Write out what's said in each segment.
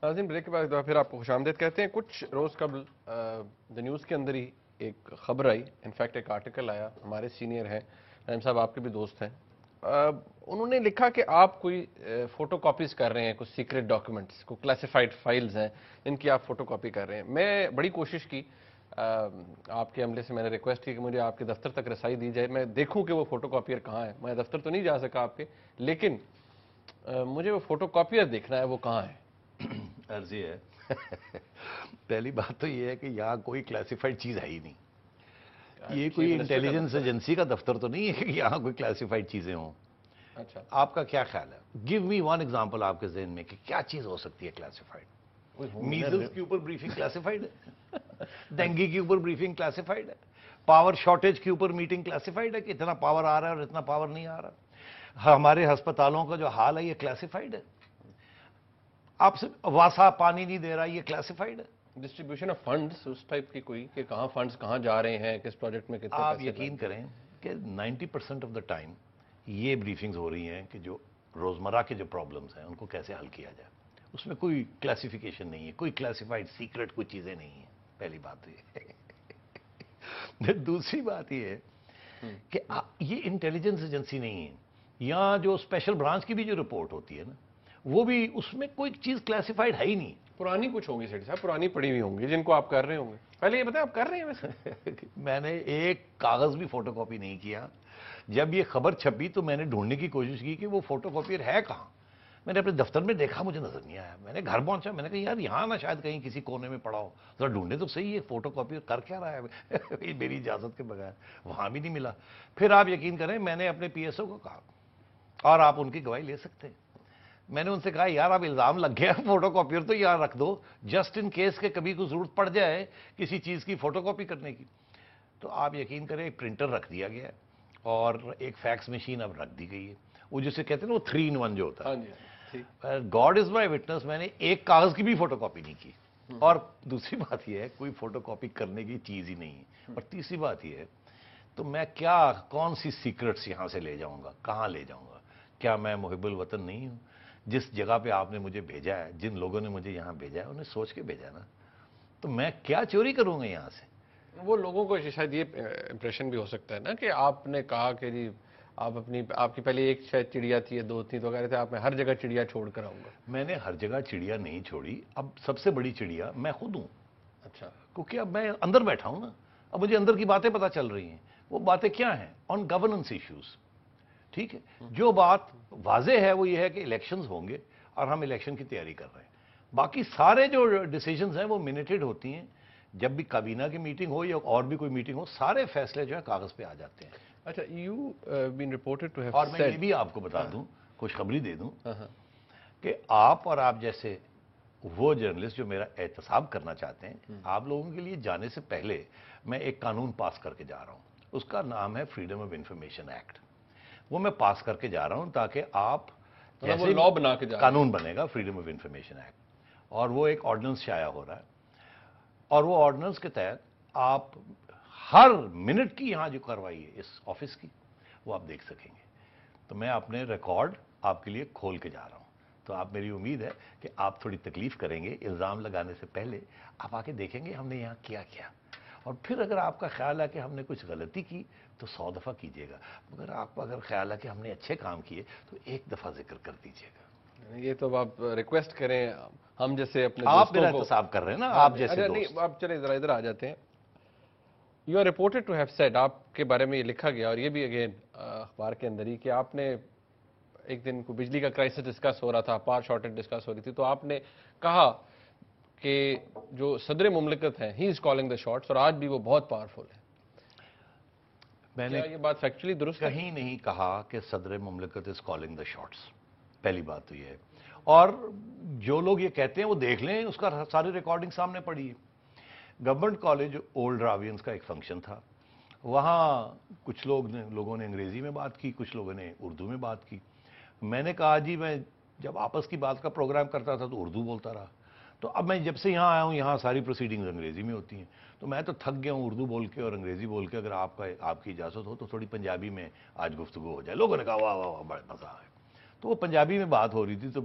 ناظرین بریک کے بعد پھر آپ کو خوش آمدید کہتے ہیں. کچھ روز قبل دا نیوز کے اندر ہی ایک خبر آئی, انفیکٹ ایک آرٹیکل آیا, ہمارے سینئر ہیں نعیم صاحب, آپ کے بھی دوست ہیں, انہوں نے لکھا کہ آپ کوئی فوٹو کاپیز کر رہے ہیں, کچھ سیکرٹ ڈاکیومنٹس, کوئی کلاسیفائڈ فائلز ہیں جن کی آپ فوٹو کاپی کر رہے ہیں. میں بڑی کوشش کی, آپ کے عملے سے میں نے ریکویسٹ کی کہ مجھے آپ کے دفتر تک رسائی دی جائے, میں دیکھوں کہ وہ فوٹو کاپیئر کہاں ہے. میں دفتر تو نہیں جا سکا آپ کے, لیکن مجھے وہ فوٹو کاپیئر دیکھنا ہے, وہ کہاں ہے. عرضی ہے پہلی بات تو یہ ہے کہ یہاں کوئی کلاسیفائڈ چیز ہے ہی نہیں. یہ کوئی انٹیلیجنس ایجنسی کا دفتر تو نہیں ہے کہ یہاں کوئی کلاسیفائڈ چیزیں ہوں. اچھا, آپ کا کیا خیال ہے؟ گیو می ون ایگزامپل آپ کے ذہن میں کہ کیا چیز ہو سکتی ہے کلاسیفائڈ. میزلز کے اوپر بریفنگ کلاسیفائڈ ہے, ڈینگی کے اوپر بریفنگ کلاسیفائڈ ہے, پاور شارٹیج کے اوپر میٹنگ کلاسیفائڈ ہے کہ اتنا پاور آ رہا ہے اور اتنا پاور نہیں آ رہا. ہمارے ہسپتالوں کا جو حال ہے یہ کلاسیفائڈ ہے. آپ سے واسا پانی نہیں دے رہا, یہ کلاسیفائڈ ہے. ڈسٹریبیوشن آف فنڈز اس ٹائپ کی کوئی, کہ کہاں فنڈز کہاں جا رہے ہیں, کس پروجیکٹ میں کتنے آپ پیسے. یقین کریں کہ 90% آف دا ٹائم یہ بریفنگز ہو رہی ہیں کہ جو روزمرہ کے جو پرابلمز ہیں ان کو کیسے حل کیا جائے. اس میں کوئی کلاسیفیکیشن نہیں ہے, کوئی کلاسیفائڈ سیکرٹ کوئی چیزیں نہیں ہیں. پہلی بات تو یہ. دوسری بات یہ ہے کہ یہ انٹیلیجنس ایجنسی نہیں ہے. یہاں جو اسپیشل برانچ کی بھی جو رپورٹ ہوتی ہے نا, وہ بھی اس میں کوئی چیز کلاسیفائڈ ہے ہی نہیں. پرانی کچھ ہوں گی سیٹھی صاحب, پرانی پڑی ہوئی ہوں گی جن کو آپ کر رہے ہوں گے. پہلے یہ بتائیں آپ کر رہے ہیں ویسے. میں نے ایک کاغذ بھی فوٹو کاپی نہیں کیا. جب یہ خبر چھپی تو میں نے ڈھونڈنے کی کوشش کی کہ وہ فوٹو کاپیئر ہے کہاں. میں نے اپنے دفتر میں دیکھا, مجھے نظر نہیں آیا. میں نے گھر پہنچا, میں نے کہا یار یہاں نہ شاید کہیں کسی کونے میں پڑا ہو, ذرا ڈھونڈے تو صحیح ہے فوٹو کاپیئر کر کیا رہا ہے میری اجازت کے بغیر. وہاں بھی نہیں ملا. پھر آپ یقین کریں میں نے اپنے پی ایس او کو کہا, اور آپ ان کی گواہی لے سکتے ہیں, میں نے ان سے کہا یار اب الزام لگ گیا, فوٹو کاپیئر تو یہاں رکھ دو جسٹ ان کیس کہ کبھی کوئی ضرورت پڑ جائے کسی چیز کی فوٹو کاپی کرنے کی. تو آپ یقین کریں ایک پرنٹر رکھ دیا گیا ہے اور ایک فیکس مشین اب رکھ دی گئی ہے, وہ جسے کہتے ہیں نا وہ 3-in-1 جو ہوتا ہے. گاڈ از مائی وٹنس, میں نے ایک کاغذ کی بھی فوٹو کاپی نہیں کی. اور دوسری بات یہ ہے کوئی فوٹو کاپی کرنے کی چیز ہی نہیں ہے. اور تیسری بات یہ ہے تو میں کیا کون سی سیکرٹس یہاں سے لے جاؤں گا, کہاں لے جاؤں گا. کیا میں محب الوطن نہیں ہوں؟ جس جگہ پہ آپ نے مجھے بھیجا ہے, جن لوگوں نے مجھے یہاں بھیجا ہے انہیں سوچ کے بھیجا نا, تو میں کیا چوری کروں گا یہاں سے. وہ لوگوں کو شاید یہ امپریشن بھی ہو سکتا ہے نا کہ آپ نے کہا کہ جی آپ کی پہلے ایک شاید چڑیا تھی یا 2 تھی, تو کہہ رہے تھے آپ میں ہر جگہ چڑیا چھوڑ کر آؤں گا. میں نے ہر جگہ چڑیا نہیں چھوڑی. اب سب سے بڑی چڑیا میں خود ہوں. اچھا, کیونکہ اب میں اندر بیٹھا ہوں نا, اب مجھے اندر کی باتیں پتہ چل رہی ہیں. وہ باتیں کیا ہیں؟ آن گورننس ایشوز. ٹھیک ہے, جو بات واضح ہے وہ یہ ہے کہ الیکشنز ہوں گے اور ہم الیکشن کی تیاری کر رہے ہیں. باقی سارے جو ڈیسیجنز ہیں وہ منیٹڈ ہوتی ہیں. جب بھی کابینہ کی میٹنگ ہو یا اور بھی کوئی میٹنگ ہو, سارے فیصلے جو ہیں کاغذ پہ آ جاتے ہیں. اچھا, you been reported to have اور میں یہ بھی آپ کو بتا دوں, خوشخبری دے دوں کہ آپ اور آپ جیسے وہ جرنلسٹ جو میرا احتساب کرنا چاہتے ہیں, آپ لوگوں کے لیے جانے سے پہلے میں ایک قانون پاس کر کے جا رہا ہوں. اس کا نام ہے فریڈم آف انفارمیشن ایکٹ. وہ میں پاس کر کے جا رہا ہوں تاکہ آپ جیسے لا بنا کے قانون بنے گا فریڈم آف انفارمیشن ایکٹ, اور وہ ایک آرڈیننس شائع ہو رہا ہے. اور وہ آرڈیننس کے تحت آپ ہر منٹ کی یہاں جو کارروائی ہے اس آفس کی وہ آپ دیکھ سکیں گے. تو میں اپنے ریکارڈ آپ کے لیے کھول کے جا رہا ہوں. تو آپ, میری امید ہے کہ آپ تھوڑی تکلیف کریں گے, الزام لگانے سے پہلے آپ آ کے دیکھیں گے ہم نے یہاں کیا کیا. اور پھر اگر آپ کا خیال ہے کہ ہم نے کچھ غلطی کی تو 100 دفعہ کیجیے گا, مگر آپ اگر خیال ہے کہ ہم نے اچھے کام کیے تو 1 دفعہ ذکر کر دیجیے گا. یہ تو آپ ریکویسٹ کریں, ہم جیسے اپنے آپ میرا احتساب کر رہے ہیں نا, آپ جیسے دوست. نہیں, آپ چلے ذرا ادھر آ جاتے ہیں. You are reported to have said, آپ کے بارے میں یہ لکھا گیا, اور یہ بھی اگین اخبار کے اندر ہی, کہ آپ نے ایک دن کو بجلی کا کرائسس ڈسکس ہو رہا تھا, پاور شارٹیج ڈسکس ہو رہی تھی, تو آپ نے کہا کہ جو صدر مملکت ہیں ہی از کالنگ دا شاٹس, اور آج بھی وہ بہت پاورفل ہے. میں نے یہ بات فیکچولی درست ہے؟ کہیں نہیں کہا کہ صدر مملکت از کالنگ دا شاٹس. پہلی بات تو یہ ہے, اور جو لوگ یہ کہتے ہیں وہ دیکھ لیں, اس کا ساری ریکارڈنگ سامنے پڑی ہے. گورنمنٹ کالج اولڈ راوینس کا ایک فنکشن تھا, وہاں کچھ لوگوں نے انگریزی میں بات کی, کچھ لوگوں نے اردو میں بات کی. میں نے کہا جی میں جب آپس کی بات کا پروگرام کرتا تھا تو اردو بولتا رہا, تو اب میں جب سے یہاں آیا ہوں یہاں ساری پروسیڈنگز انگریزی میں ہوتی ہیں, تو میں تو تھک گیا ہوں اردو بول کے اور انگریزی بول کے. اگر آپ کی اجازت ہو تو تھوڑی پنجابی میں آج گفتگو ہو جائے. لوگوں نے کہا واہ واہ واہ بڑا مزہ آئے. تو وہ پنجابی میں بات ہو رہی تھی, تو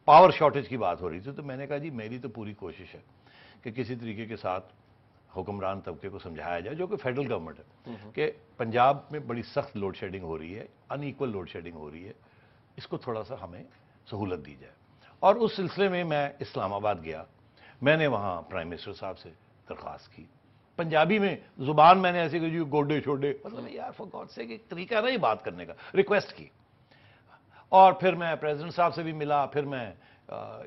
پاور شارٹیج کی بات ہو رہی تھی، تو میں نے کہا جی میری تو پوری کوشش ہے کہ کسی طریقے کے ساتھ حکمران طبقے کو سمجھایا جائے، جو کہ فیڈرل گورنمنٹ ہے، کہ پنجاب میں بڑی سخت لوڈ شیڈنگ ہو رہی ہے، ان ایکول لوڈ شیڈنگ ہو رہی ہے، اس کو تھوڑا سا ہمیں سہولت دی جائے۔ اور اس سلسلے میں میں اسلام آباد گیا، میں نے وہاں پرائم منسٹر صاحب سے درخواست کی، پنجابی میں زبان میں نے ایسے کہ جی گوڈے چھوڑے، مطلب یار فار گاڈ سیک ایک طریقہ ہے نا یہ بات کرنے کا، ریکویسٹ کی۔ اور پھر میں پریزیڈنٹ صاحب سے بھی ملا، پھر میں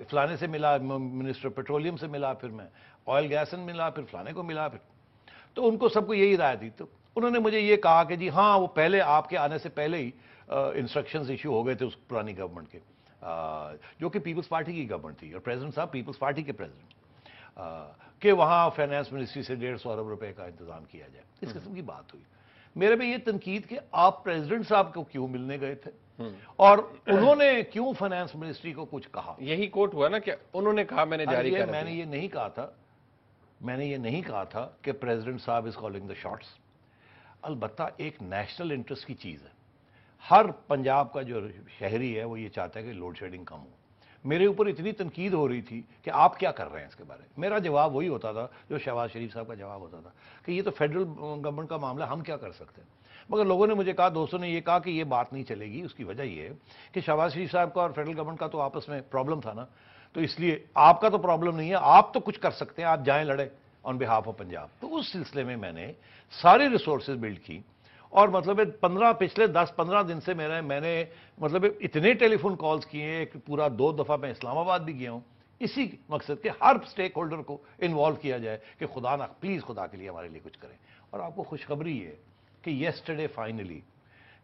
فلانے سے ملا، منسٹر پیٹرولیم سے ملا، پھر میں آئل گیس سے ملا، پھر فلانے کو ملا، پھر تو ان کو سب کو یہی رائے دی۔ تو انہوں نے مجھے یہ کہا کہ جی ہاں وہ پہلے آپ کے آنے سے پہلے ہی انسٹرکشنز ایشو ہو گئے تھے اس پرانی گورنمنٹ کے، جو کہ پیپلز پارٹی کی گورنمنٹ تھی، اور پریزیڈنٹ صاحب پیپلز پارٹی کے پریزیڈنٹ، کہ وہاں فائنانس منسٹری سے 150 ارب روپے کا انتظام کیا جائے، اس قسم کی بات ہوئی۔ میرے پہ یہ تنقید کہ آپ پریزیڈنٹ صاحب کو کیوں ملنے گئے تھے، اور انہوں نے کیوں فائنانس منسٹری کو کچھ کہا؟ یہی کوٹ ہوا نا کہ انہوں نے کہا میں نے جاری کر دیا۔ میں نے یہ نہیں کہا تھا، میں نے یہ نہیں کہا تھا کہ پریزیڈنٹ صاحب از کالنگ دا شاٹس۔ البتہ ایک نیشنل انٹرسٹ کی چیز ہے، ہر پنجاب کا جو شہری ہے وہ یہ چاہتا ہے کہ لوڈ شیڈنگ کم ہو۔ میرے اوپر اتنی تنقید ہو رہی تھی کہ آپ کیا کر رہے ہیں اس کے بارے میں، میرا جواب وہی ہوتا تھا جو شہباز شریف صاحب کا جواب ہوتا تھا کہ یہ تو فیڈرل گورنمنٹ کا معاملہ، ہم کیا کر سکتے ہیں۔ مگر لوگوں نے مجھے کہا، دوستوں نے یہ کہا کہ یہ بات نہیں چلے گی، اس کی وجہ یہ ہے کہ شہباز شریف صاحب کا اور فیڈرل گورنمنٹ کا تو آپس میں پرابلم تھا نا، تو اس لیے آپ کا تو پرابلم نہیں ہے، آپ تو کچھ کر سکتے ہیں، آپ جائیں لڑیں آن بہاف آف پنجاب۔ تو اس سلسلے میں نے ساری ریسورسز بلڈ کی، اور مطلب پچھلے 10-15 دن سے میں نے مطلب اتنے ٹیلی فون کالز کیے ہیں، ایک پورا 2 دفعہ میں اسلام آباد بھی گیا ہوں، اسی مقصد کہ ہر سٹیک ہولڈر کو انوالو کیا جائے کہ خدا نہ پلیز خدا کے لیے ہمارے لیے کچھ کریں۔ اور آپ کو خوشخبری ہے کہ یسٹرڈے فائنلی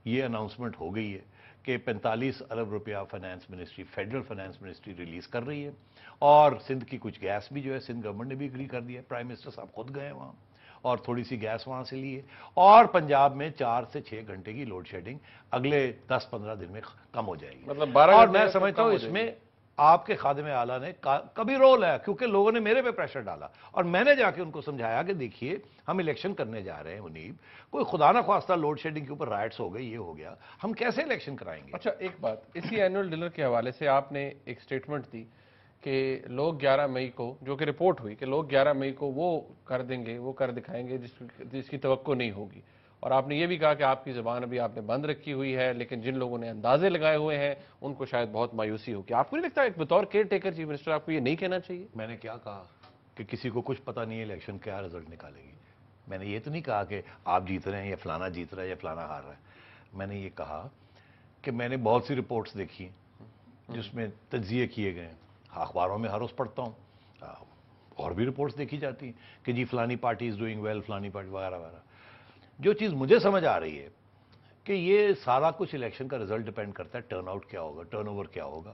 یہ اناؤنسمنٹ ہو گئی ہے کہ 45 ارب روپیہ finance ministry, federal finance ministry release کر رہی ہے، اور سندھ کی کچھ گیس بھی جو ہے سندھ گورنمنٹ نے بھی اگری کر دیا ہے، پرائم منسٹر صاحب خود گئے وہاں اور تھوڑی سی گیس وہاں سے لیے، اور پنجاب میں 4 سے 6 گھنٹے کی لوڈ شیڈنگ اگلے 10-15 دن میں کم ہو جائے گی۔ مطلب 12 اور گھنٹے میں کا سمجھتا کم ہوں ہو اس جائے میں گی۔ آپ کے خادم اعلیٰ نے کبھی رول ہے، کیونکہ لوگوں نے میرے پہ پریشر ڈالا، اور میں نے جا کے ان کو سمجھایا کہ دیکھیے ہم الیکشن کرنے جا رہے ہیں منیب، کوئی خدا نہ خواستہ لوڈ شیڈنگ کے اوپر رائٹس ہو گئے، یہ ہو گیا، ہم کیسے الیکشن کرائیں گے؟ اچھا ایک بات، اسی اینول ڈنر کے حوالے سے آپ نے ایک سٹیٹمنٹ دی کہ لوگ 11 مئی کو، جو کہ رپورٹ ہوئی کہ لوگ 11 مئی کو وہ کر دیں گے، وہ کر دکھائیں گے جس کی توقع نہیں ہوگی، اور آپ نے یہ بھی کہا کہ آپ کی زبان ابھی آپ نے بند رکھی ہوئی ہے، لیکن جن لوگوں نے اندازے لگائے ہوئے ہیں ان کو شاید بہت مایوسی ہوگی۔ آپ کو نہیں لگتا ایک بطور کیئر ٹیکر چیف منسٹر آپ کو یہ نہیں کہنا چاہیے؟ میں نے کیا کہا کہ کسی کو کچھ پتہ نہیں ہے الیکشن کیا رزلٹ نکالے گی؟ میں نے یہ تو نہیں کہا کہ آپ جیت رہے ہیں یا فلانا جیت رہا ہے یا فلانا ہار رہا ہے۔ میں نے یہ کہا کہ میں نے بہت سی رپورٹس دیکھی جس میں تجزیے کیے گئے ہیں، اخباروں میں ہر روز پڑھتا ہوں، اور بھی رپورٹس دیکھی جاتی ہیں کہ جی فلانی پارٹی از ڈوئنگ ویل، فلانی پارٹی وغیرہ وغیرہ۔ جو چیز مجھے سمجھ آ رہی ہے کہ یہ سارا کچھ الیکشن کا رزلٹ ڈیپینڈ کرتا ہے، ٹرن آؤٹ کیا ہوگا، ٹرن اوور کیا ہوگا،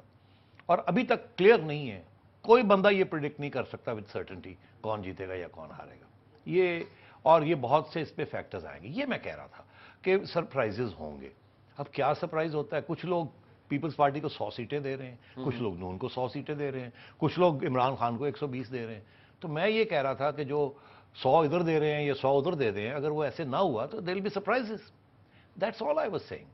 اور ابھی تک کلیئر نہیں ہے، کوئی بندہ یہ پریڈکٹ نہیں کر سکتا وتھ سرٹنٹی کون جیتے گا یا کون ہارے گا، اور یہ بہت سے اس پہ فیکٹرز آئیں گے۔ یہ میں کہہ رہا تھا کہ سرپرائزز ہوں گے۔ اب کیا سرپرائز ہوتا ہے؟ کچھ لوگ پیپلز پارٹی کو 100 سیٹیں دے رہے ہیں، کچھ لوگ نون کو 100 سیٹیں دے رہے ہیں، کچھ لوگ عمران خان کو 120 دے رہے ہیں۔ تو میں یہ کہہ رہا تھا کہ جو 100 ادھر دے رہے ہیں یا 100 ادھر دے رہے ہیں، اگر وہ ایسے نہ ہوا تو there will be surprises. That's all I was seeing.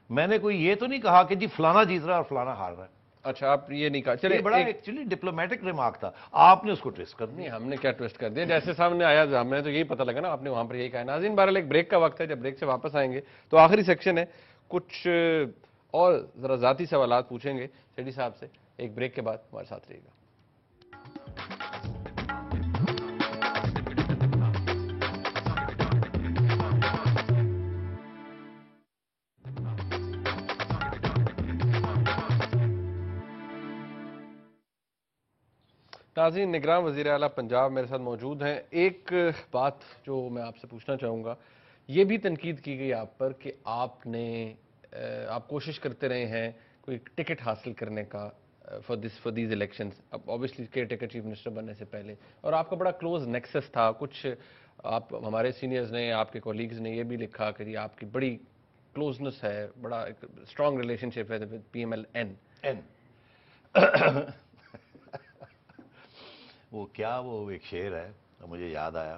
میں نے کوئی یہ تو نہیں کہا کہ جی فلانا جیت رہا ہے اور فلانا ہار رہا ہے۔ اچھا آپ یہ نہیں کہا، چلے بڑا ایکچولی ڈپلومیٹک ریمارک تھا، آپ نے اس کو ٹویسٹ کر دیا۔ نہیں ہم نے کیا ٹویسٹ کر دیا، جیسے سامنے آیا ہمیں تو یہی پتہ لگا نا، آپ نے وہاں پر یہی کہا۔ ناظرین بہرحال ایک بریک کا وقت ہے، جب بریک سے واپس آئیں گے تو آخری سیکشن ہے، کچھ اور ذرا ذاتی سوالات پوچھیں گے سیٹھی صاحب سے۔ ایک بریک کے بعد ہمارے ساتھ رہیے گا۔ ناظرین، نگراں وزیر اعلیٰ پنجاب میرے ساتھ موجود ہیں۔ ایک بات جو میں آپ سے پوچھنا چاہوں گا، یہ بھی تنقید کی گئی آپ پر کہ آپ کوشش کرتے رہے ہیں کوئی ٹکٹ حاصل کرنے کا فار دیز الیکشنز، اب obviously care taker chief minister بننے سے پہلے، اور آپ کا بڑا کلوز نیکسس تھا۔ کچھ آپ ہمارے سینئرز نے، آپ کے کولیگز نے یہ بھی لکھا کہ یہ آپ کی بڑی کلوزنس ہے، بڑا ایک اسٹرانگ ریلیشن شپ ہے with P M L N. وہ ایک شعر ہے، مجھے یاد آیا،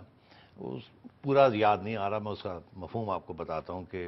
پورا یاد نہیں آ رہا، میں اس کا مفہوم آپ کو بتاتا ہوں کہ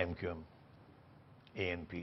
MQM, ANP,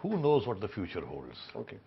who knows what the future holds? Okay.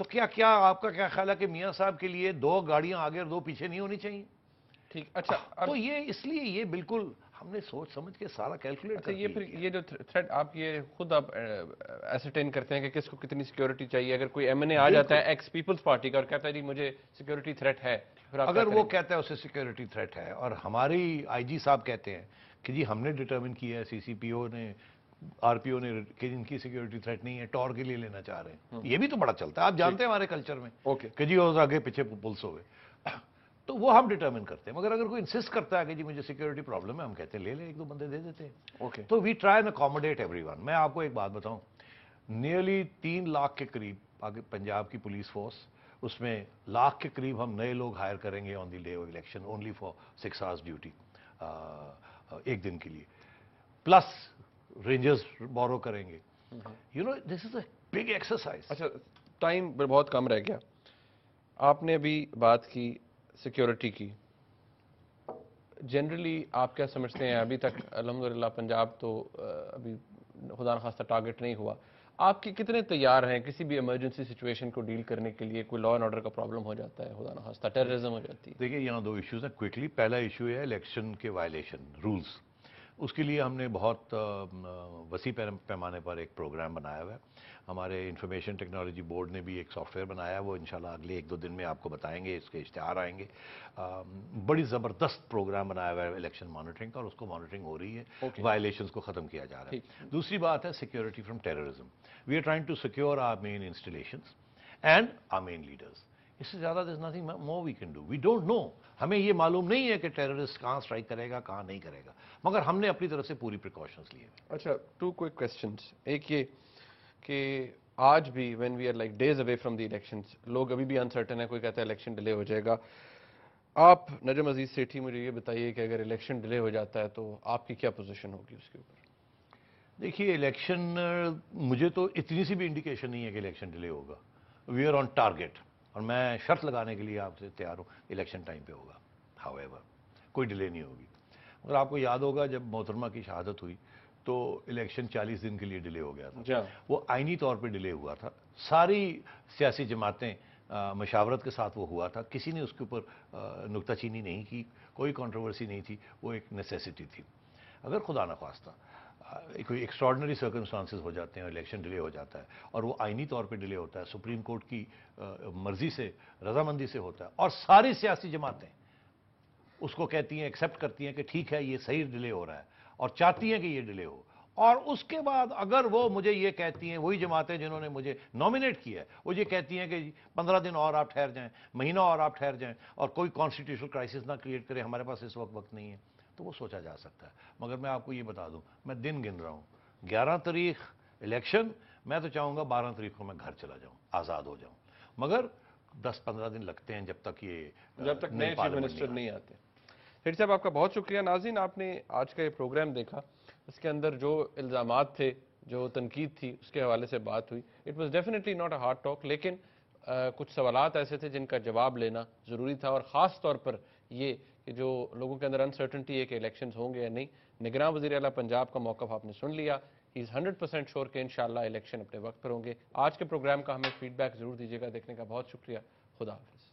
تو کیا آپ کا کیا خیال ہے کہ میاں صاحب کے لیے 2 گاڑیاں آگے اور 2 پیچھے نہیں ہونی چاہیے؟ ٹھیک، اچھا تو یہ اس لیے یہ بالکل ہم نے سوچ سمجھ کے سارا کیلکولیٹ اچھا، کر یہ پھر یہ جو تھریٹ آپ یہ خود آپ ایسرٹین کرتے ہیں کہ کس کو کتنی سیکیورٹی چاہیے؟ اگر کوئی ایم این اے آ جاتا ہے ایکس پیپلز پارٹی کا اور کہتا ہے جی مجھے سیکیورٹی تھریٹ ہے، پھر آپ اگر وہ کہتا ہے اسے سیکیورٹی تھریٹ ہے اور ہماری آئی جی صاحب کہتے ہیں کہ جی ہم نے ڈٹرمن کیا ہے، سی سی پی او نے، آر پی او نے، کہ ان کی سیکیورٹی تھریٹ نہیں ہے، ٹور کے لیے لینا چاہ رہے ہیں، یہ بھی تو بڑا چلتا ہے، آپ جانتے ہیں ہمارے کلچر میں اوکے کہ جی اور آگے پیچھے پلس ہو گئے، تو وہ ہم ڈٹرمن کرتے ہیں. مگر اگر کوئی انسسٹ کرتا ہے کہ جی مجھے سیکیورٹی پرابلم ہے، ہم کہتے ہیں لے لیں، 1-2 بندے دے دیتے ہیں. اوکے تو we try and accommodate everyone. میں آپ کو ایک بات بتاؤں، نیئرلی 3 لاکھ کے قریب پنجاب کی پولیس فورس، اس میں 1 لاکھ کے قریب ہم نئے لوگ ہائر کریں گے on the day of election, only for 6 hours duty, 1 دن کے لیے، پلس رینجرز بورو کریں گے. You know this is a big exercise. اچھا، ٹائم بہت کم رہ گیا. آپ نے ابھی بات کی سیکیورٹی کی، جنرلی آپ کیا سمجھتے ہیں؟ ابھی تک الحمدللہ پنجاب تو ابھی خدا نخواستہ ٹارگٹ نہیں ہوا. آپ کی کتنے تیار ہیں کسی بھی ایمرجنسی سچویشن کو ڈیل کرنے کے لیے؟ کوئی لا اینڈ آرڈر کا پرابلم ہو جاتا ہے، خدا نخواستہ ٹیررزم ہو جاتی ہے. دیکھیے یہاں 2 ایشوز ہیں کوئکلی. پہلا ایشو ہے الیکشن کے وائلیشن رولز. اس کے لیے ہم نے بہت وسیع پیمانے پر ایک پروگرام بنایا ہوا ہے. ہمارے انفارمیشن ٹیکنالوجی بورڈ نے بھی ایک سافٹ ویئر بنایا ہے، وہ انشاءاللہ اگلے 1-2 دن میں آپ کو بتائیں گے، اس کے اشتہار آئیں گے. بڑی زبردست پروگرام بنایا ہوا ہے الیکشن مانیٹرنگ کا، اور اس کو مانیٹرنگ ہو رہی ہے، وائلیشنز کو ختم کیا جا رہا ہے. دوسری بات ہے security from terrorism. We are trying to secure our main installations and our main leaders. اس سے زیادہ there is nothing more we can do. We don't know. ہمیں یہ معلوم نہیں ہے کہ ٹیررسٹ کہاں اسٹرائک کرے گا، کہاں نہیں کرے گا، مگر ہم نے اپنی طرف سے پوری پریکاشنز لیے. اچھا، 2 کوئک کوسچنز. ایک یہ کہ آج بھی when we are like days away from the elections, لوگ ابھی بھی انسرٹن ہے. کوئی کہتا ہے الیکشن ڈیلے ہو جائے گا. آپ نجم عزیز سیٹھی مجھے یہ بتائیے کہ اگر الیکشن ڈیلے ہو جاتا ہے تو آپ کی کیا پوزیشن ہوگی اس کے اوپر؟ دیکھیے الیکشن، مجھے تو اتنی سی بھی انڈیکیشن نہیں ہے کہ الیکشن ڈیلے ہوگا. وی آر آن ٹارگیٹ، اور میں شرط لگانے کے لیے آپ سے تیار ہوں الیکشن ٹائم پہ ہوگا. ہاؤ ایور کوئی ڈیلے نہیں ہوگی. اگر آپ کو یاد ہوگا جب محترمہ کی شہادت ہوئی تو الیکشن 40 دن کے لیے ڈیلے ہو گیا تھا. وہ آئینی طور پہ ڈیلے ہوا تھا. ساری سیاسی جماعتیں مشاورت کے ساتھ وہ ہوا تھا. کسی نے اس کے اوپر نکتہ چینی نہیں کی، کوئی کنٹروورسی نہیں تھی. وہ ایک نیسیسٹی تھی. اگر خدا نخواستہ کوئی ایکسٹراڈنری سرکمسٹانسز ہو جاتے ہیں اور الیکشن ڈیلے ہو جاتا ہے، اور وہ آئینی طور پہ ڈیلے ہوتا ہے، سپریم کورٹ کی مرضی سے، رضامندی سے ہوتا ہے، اور ساری سیاسی جماعتیں اس کو کہتی ہیں، ایکسیپٹ کرتی ہیں کہ ٹھیک ہے یہ صحیح ڈیلے ہو رہا ہے اور چاہتی ہیں کہ یہ ڈیلے ہو، اور اس کے بعد اگر وہ مجھے یہ کہتی ہیں، وہی جماعتیں جنہوں نے مجھے نامینیٹ کیا ہے، وہ یہ کہتی ہیں کہ 15 دن اور آپ ٹھہر جائیں، مہینہ اور آپ ٹھہر جائیں، اور کوئی کانسٹیٹیوشنل کرائسس نہ کریٹ کرے، ہمارے پاس اس وقت نہیں ہے، تو وہ سوچا جا سکتا ہے. مگر میں آپ کو یہ بتا دوں، میں دن گن رہا ہوں. 11 تاریخ الیکشن، میں تو چاہوں گا 12 تاریخ کو میں گھر چلا جاؤں، آزاد ہو جاؤں. مگر 10-15 دن لگتے ہیں جب تک نئے چیف منسٹر نہیں آتے. سیٹھی صاحب آپ کا بہت شکریہ. ناظرین، آپ نے آج کا یہ پروگرام دیکھا. اس کے اندر جو الزامات تھے، جو تنقید تھی، اس کے حوالے سے بات ہوئی. It was definitely not a hard talk, لیکن کچھ سوالات ایسے تھے جن کا جواب لینا ضروری تھا، اور خاص طور پر یہ کہ جو لوگوں کے اندر انسرٹنٹی ہے کہ الیکشنز ہوں گے یا نہیں. نگراں وزیر اعلیٰ پنجاب کا موقف آپ نے سن لیا. ہی از 100% شور کہ انشاءاللہ الیکشن اپنے وقت پر ہوں گے. آج کے پروگرام کا ہمیں فیڈ بیک ضرور دیجیے گا. دیکھنے کا بہت شکریہ. خدا حافظ.